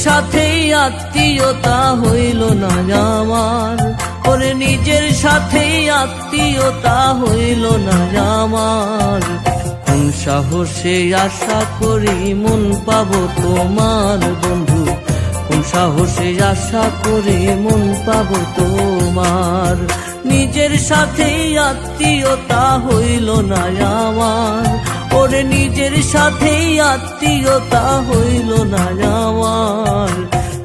সাথেই আত্মীয়তা হইল না আমার, ওরে নিজের সাথেই আত্মীয়তা হইল না আমার। কোন সাহসে আশা করি মন পাবো তোমার বন্ধু, কোন সাহসে আশা করি মন পাবো তোমার। নিজের সাথেই আত্মীয়তা হইল না আমার, ওরে নিজের সাথেই আত্মীয়তা হইল না আমার।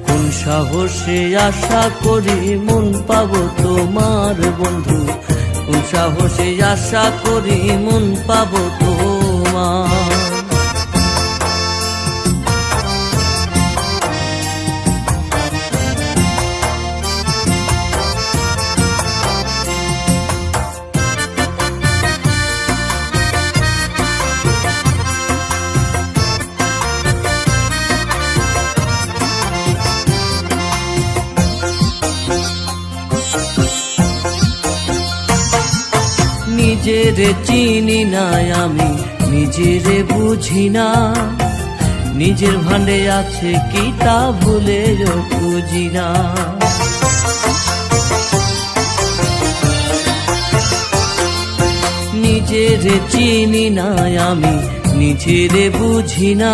কোন সাহসে আশা করি মন পাবো তোমার বন্ধু, কোন সাহসে আশা করি মন পাবো তোমার। নিজেরে চিনি না আমি, নিজেরে বুঝি না, নিজের ভান্ডে আছে কি তা ভুলেও খুঁজি না। নিজেরে চিনি না আমি, নিজেরে বুঝি না,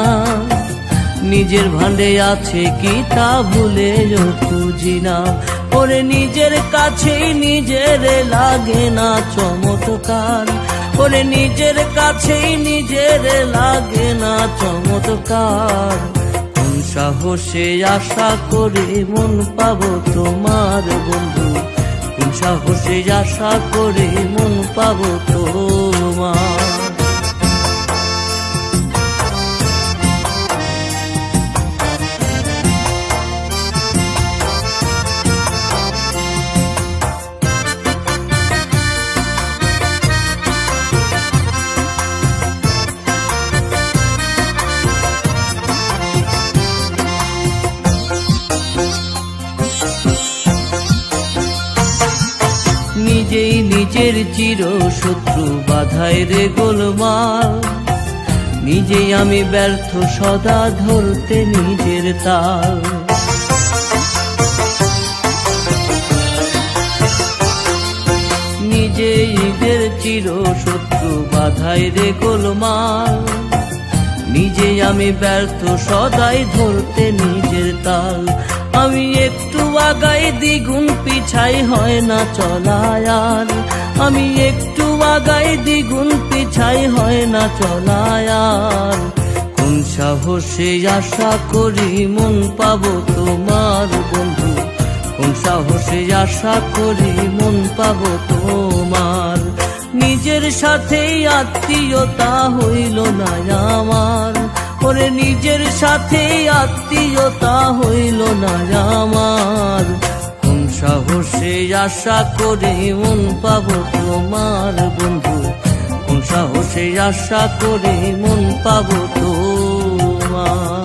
নিজের ভান্ডে আছে কি তা ভুলেও খুঁজি না। ওরে নিজের কাছেই নিজের লাগে না চমৎকার, ওরে নিজের কাছেই নিজের লাগে না চমৎকার। কোন সাহসে আশা করে মন পাবো তোমার বন্ধু, কোন সাহসে আশা করে মন পাবো তোমার। নিজেই নিজের চির শত্রু বাধায় রে গোলমাল, নিজেই আমি ব্যর্থ সদা ধরতে নিজের তাল। নিজেই নিজের চির শত্রু বাধায় রে গোলমাল, নিজেই আমি ব্যর্থ সদাই ধরতে নিজের তাল। আমি একটু আগাই দ্বিগুণ পিছাই হয় না চলায়ার, আমি একটু আগাই দ্বিগুণ পিছাই হয় না চলায়ার। কোন সাহসে আশা করি মন পাবো তোমার বন্ধু, কোন সাহসে আশা করি মন পাবো তোমার। নিজের সাথেই আত্মীয়তা হইল না আমার, ওরে নিজের সাথেই আত্মীয়তা হইল না আমার। কোন সাহসে আশা করে মন পাবো তোমার বন্ধু, কোন সাহসে আশা করে মন পাবো তোমার।